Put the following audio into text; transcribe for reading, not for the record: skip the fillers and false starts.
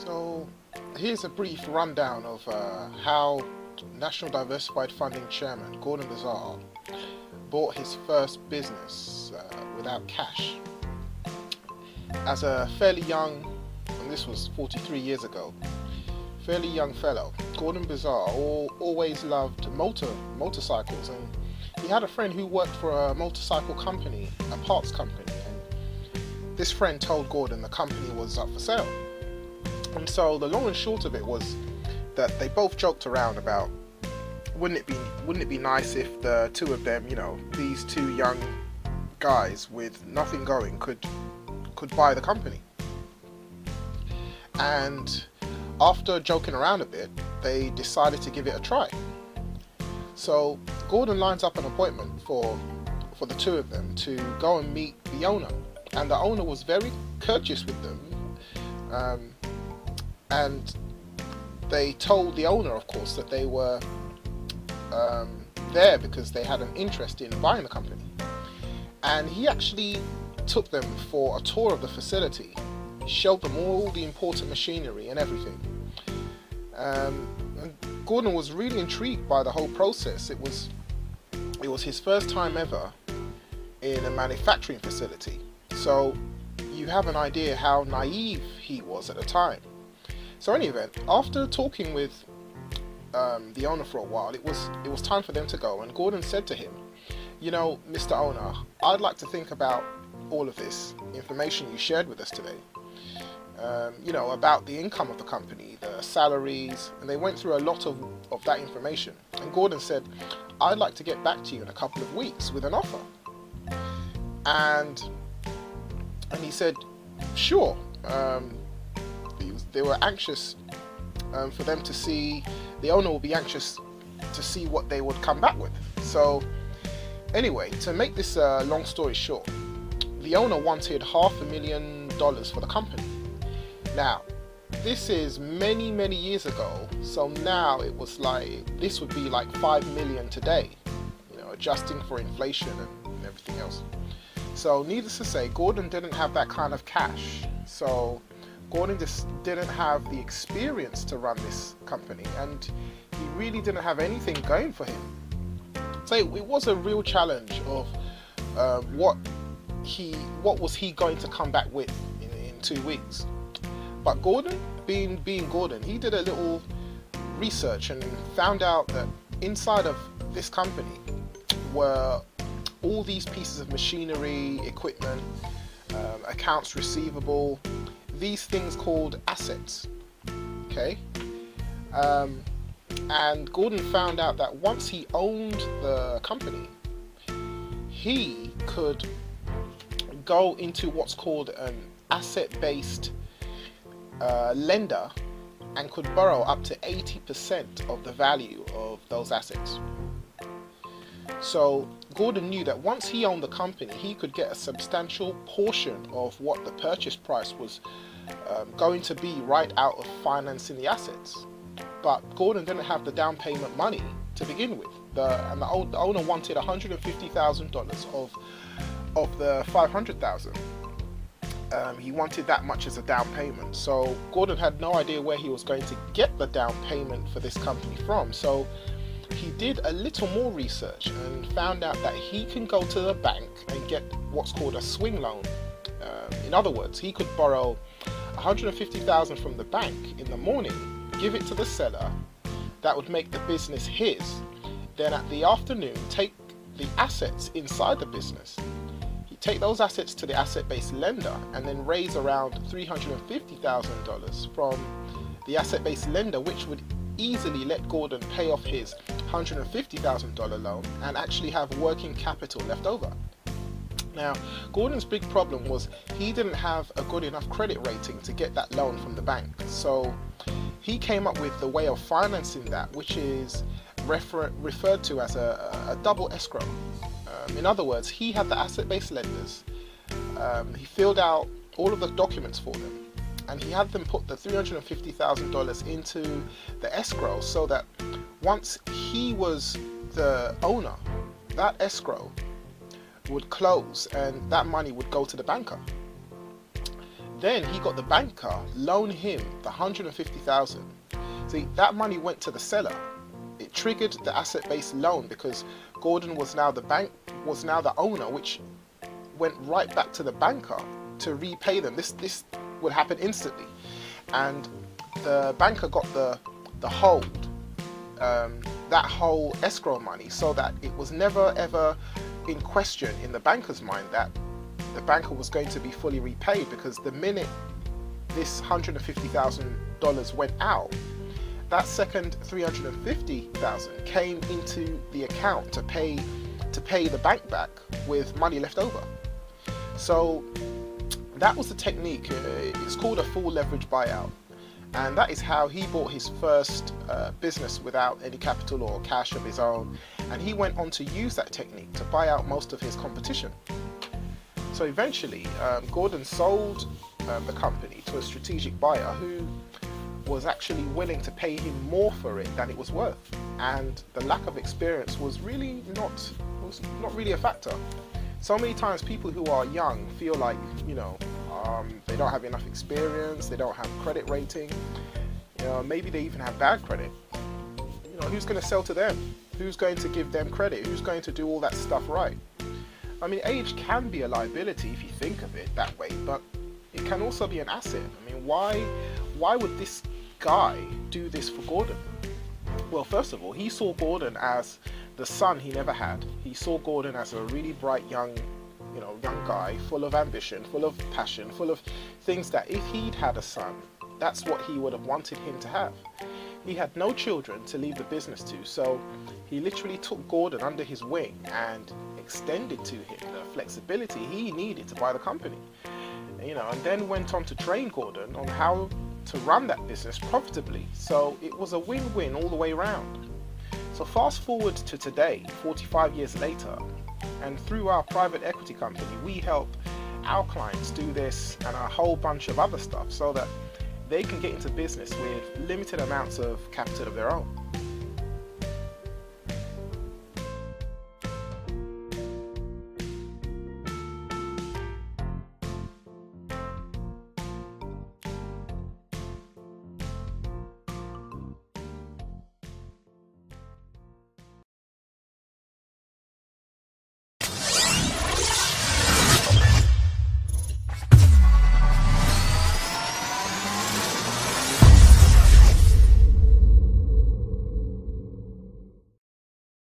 So here's a brief rundown of how National Diversified Funding Chairman Gordon Bizar bought his first business without cash. As a fairly young, and this was 43 years ago, fairly young fellow, Gordon Bizar always loved motorcycles, and he had a friend who worked for a motorcycle company, a parts company, and this friend told Gordon the company was up for sale. And so the long and short of it was that they both joked around about, wouldn't it be nice if the two of them, you know, these two young guys with nothing going could buy the company. And after joking around a bit, they decided to give it a try. So Gordon lines up an appointment for the two of them to go and meet the owner, and the owner was very courteous with them, and they told the owner, of course, that they were there because they had an interest in buying the company. And he actually took them for a tour of the facility, showed them all the important machinery and everything. And Gordon was really intrigued by the whole process. It was his first time ever in a manufacturing facility, so you have an idea how naive he was at the time. So in any event, after talking with the owner for a while, it was time for them to go, and Gordon said to him, you know, Mr. Owner, I'd like to think about all of this information you shared with us today. You know, about the income of the company, the salaries, and they went through a lot of that information. And Gordon said, I'd like to get back to you in a couple of weeks with an offer. And he said, sure. They were anxious for them to see, the owner will be anxious to see what they would come back with. So anyway, to make this long story short, the owner wanted $500,000 for the company. Now, this is many years ago, so now it was like, this would be like 5 million today, you know, adjusting for inflation and everything else. So needless to say, Gordon didn't have that kind of cash. So Gordon just didn't have the experience to run this company, and he really didn't have anything going for him. So it was a real challenge of what was he going to come back with in 2 weeks. But Gordon, being Gordon, he did a little research and found out that inside of this company were all these pieces of machinery, equipment, accounts receivable, these things called assets. Okay, and Gordon found out that once he owned the company, he could go into what's called an asset-based lender and could borrow up to 80% of the value of those assets. So Gordon knew that once he owned the company, he could get a substantial portion of what the purchase price was going to be right out of financing the assets. But Gordon didn't have the down payment money to begin with. The owner wanted $150,000 of the $500,000. He wanted that much as a down payment. So Gordon had no idea where he was going to get the down payment for this company from. So he did a little more research and found out that he can go to the bank and get what's called a swing loan. In other words, he could borrow $150,000 from the bank in the morning, give it to the seller, that would make the business his. Then at the afternoon, take the assets inside the business, take those assets to the asset-based lender, and then raise around $350,000 from the asset-based lender, which would easily let Gordon pay off his $150,000 loan and actually have working capital left over. Now, Gordon's big problem was he didn't have a good enough credit rating to get that loan from the bank. So he came up with the way of financing that, which is referred to as a double escrow. In other words, he had the asset-based lenders, he filled out all of the documents for them, and he had them put the $350,000 into the escrow, so that once he was the owner, that escrow would close and that money would go to the banker. Then he got the banker loan him the 150,000. See, that money went to the seller. It triggered the asset-based loan because Gordon was now the owner, which went right back to the banker to repay them. This would happen instantly, and the banker got the hold, that whole escrow money, so that it was never ever in question in the banker's mind that the banker was going to be fully repaid, because the minute this $150,000 went out, that second $350,000 came into the account to pay the bank back with money left over. So that was the technique. It's called a full leverage buyout, and that is how he bought his first business without any capital or cash of his own, and he went on to use that technique to buy out most of his competition. So eventually Gordon sold the company to a strategic buyer who was actually willing to pay him more for it than it was worth, and the lack of experience was really not really a factor. So many times people who are young feel like, you know, they don't have enough experience, they don't have credit rating, you know, maybe they even have bad credit. You know, who's going to sell to them? Who's going to give them credit? Who's going to do all that stuff right? I mean, age can be a liability if you think of it that way, but it can also be an asset. I mean, why would this guy do this for Gordon? Well, first of all, he saw Gordon as the son he never had. He saw Gordon as a really bright young guy, full of ambition, full of passion, full of things that if he'd had a son, that's what he would have wanted him to have. He had no children to leave the business to, so he literally took Gordon under his wing and extended to him the flexibility he needed to buy the company. You know, and then went on to train Gordon on how to run that business profitably. So it was a win-win all the way around. So fast forward to today, 45 years later, and through our private equity company, we help our clients do this and a whole bunch of other stuff so that they can get into business with limited amounts of capital of their own.